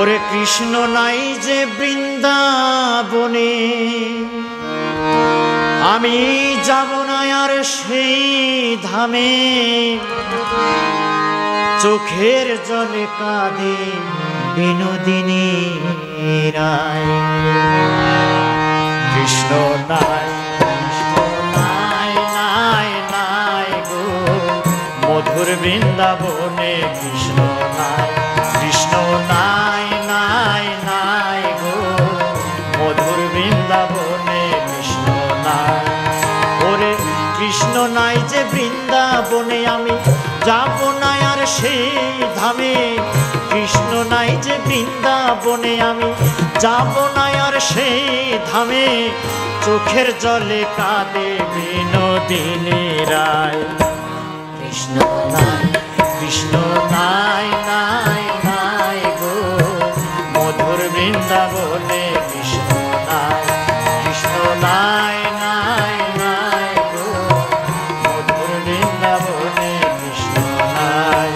ওরে কৃষ্ণ নাই যে বৃন্দাবনে, আমি যাব না আর সেই ধামে। চোখের জলে কাঁদে বিনোদিনী রায়। কৃষ্ণ নাই, কৃষ্ণ নাই, নাই নাই গো মধুর বৃন্দাবনে। কৃষ্ণ নাই, কৃষ্ণ নাই, নাই নাই গো মধুর বৃন্দাবনে। কৃষ্ণ নাই, ওরে কৃষ্ণ নাই যে বৃন্দাবনে, আমি যাব না আর সেই ধামে। কৃষ্ণ নাই যে বৃন্দাবনে, আমি যাব না আর সেই ধামে। চোখের জলে কাঁদে বিনোদিনী রায়। কৃষ্ণ নাই, কৃষ্ণ নাই, নাই নাই গো মধুর বৃন্দাবনে। কৃষ্ণ নাই, কৃষ্ণ নাই, নাই নাই গো মধুর বৃন্দাবনে। কৃষ্ণ নাই।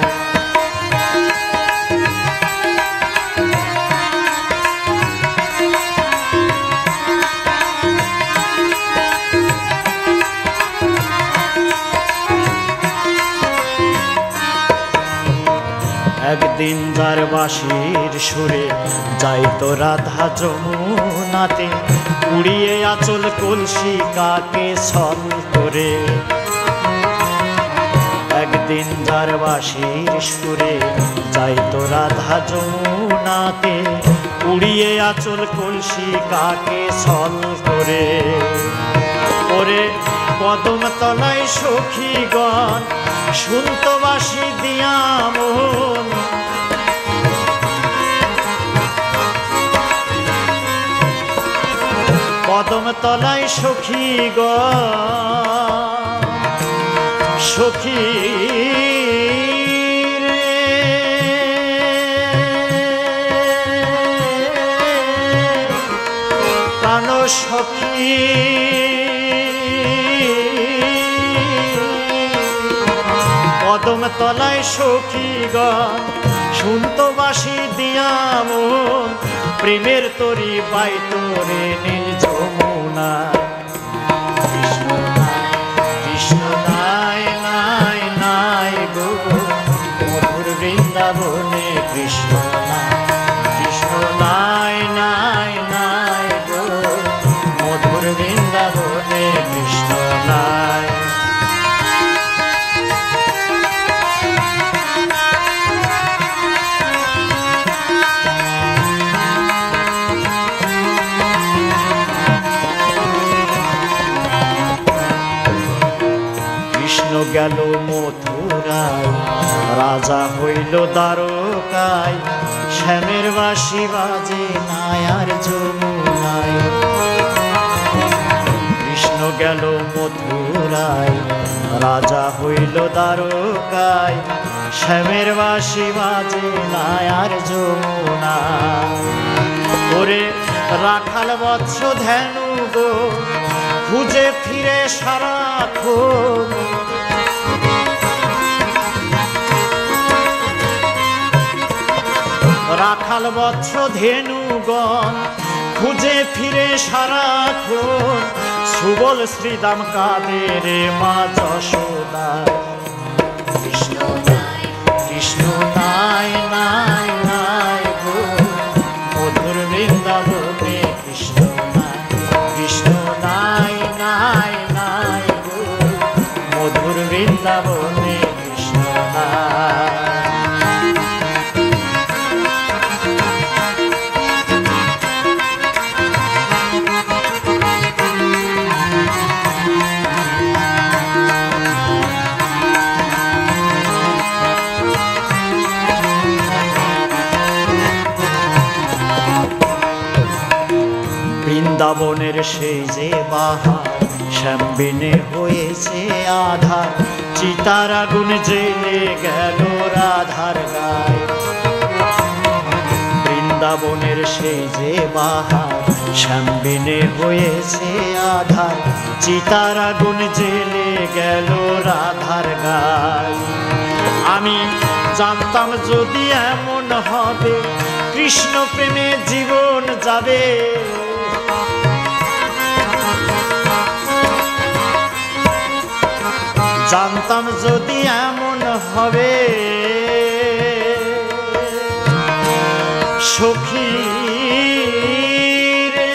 একদিন যার বাঁশির সুরে যাইতো রাধা যমুনাতে, উড়িয়ে আঁচল কলসি কাকে ছল করে। একদিন যার বাঁশির সুরে যাইতো রাধা যমুনাতে, উড়িয়ে আঁচল কলসি কাকে ছল করে। ওরে কদম তলায় সখীগণ শুনত বাঁশি দিয়া মন। কদম তলায় সখীগণ, সখী রে প্রাণ সখী। কদম তলায় সখীগণ শুনত বাঁশি দিয়া মন। প্রেমের তরি বাইতো রে নীল যমুনা। কৃষ্ণ নাই, কৃষ্ণ নাই, নাই নাই গো মধুর বৃন্দাবনে। কৃষ্ণ নাই, কৃষ্ণ নাই, নাই নাই গো মধুর বৃন্দাবনে। কৃষ্ণ নাই। গেল মথুরায়, রাজা হইল দ্বারকায়। শ্যামের বাঁশি বাজে নাই আর যমুনায়। কৃষ্ণ গেল মথুরায়, রাজা হইল দ্বারকায়। শ্যামের বাঁশি বাজে নাই আর যমুনায়। ওরে রাখাল বৎস ধেনু গো খুঁজে ফিরে সারাক্ষণ। রাখাল বৎস ধেনুগণ খুঁজে ফিরে সারাক্ষণ। সুবল শ্রীদাম কাঁদে রে মা যশোদা। কৃষ্ণ নাই, কৃষ্ণ নাই, নাই নাই গো মধুর বৃন্দাবনে। কৃষ্ণ নাই, কৃষ্ণ নাই, নাই নাই গো মধুর বৃন্দাবনে। কৃষ্ণ নাই। বৃন্দাবনের সেই যে বাহার, শ্যামবিনে হয়েছে আধার। চিতার আগুন জেলে গেল রাধার গায়ে। বৃন্দাবনের সেই যে বাহার, শ্যামবিনে হয়েছে আধার। চিতার আগুন জেলে গেল রাধার গায়ে। আমি জানতাম যদি এমন হবে, কৃষ্ণ প্রেমে জীবন যাবে। জানতাম যদি এমন হবে সখী রে,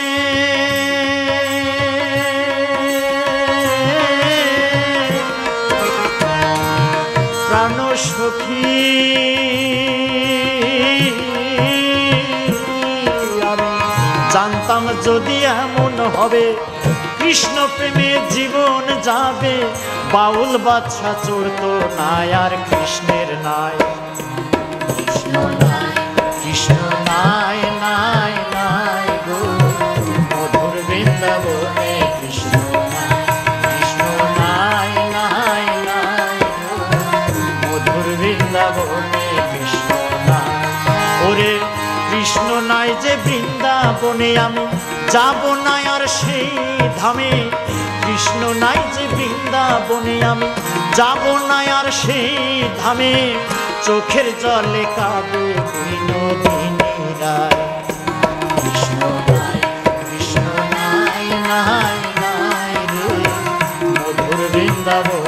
প্রাণ সখী আমি জানতাম যদি এমন হবে কৃষ্ণ প্রেমে জীবন যাবে। বাউল বাদশা চড়তো নাই আর কৃষ্ণের নাই, কৃষ্ণ নাই, কৃষ্ণ নাই নাই নাই গো মধুর বৃন্দাবনে কৃষ্ণ নাই, কৃষ্ণ নাই নাই নাই গো মধুর বৃন্দাবনে কৃষ্ণ নাই। ওরে কৃষ্ণ নাই যে বৃন্দাবনে আমি যাব না আর সেই ধামে। কৃষ্ণ নাই যে বৃন্দাবনে আমি যাব না আর সেই ধামে। চোখের জলে কাঁদে বিনোদিনী রায়, কৃষ্ণ নাই, কৃষ্ণ নাই নাই নাই রে মধুর বৃন্দাবন।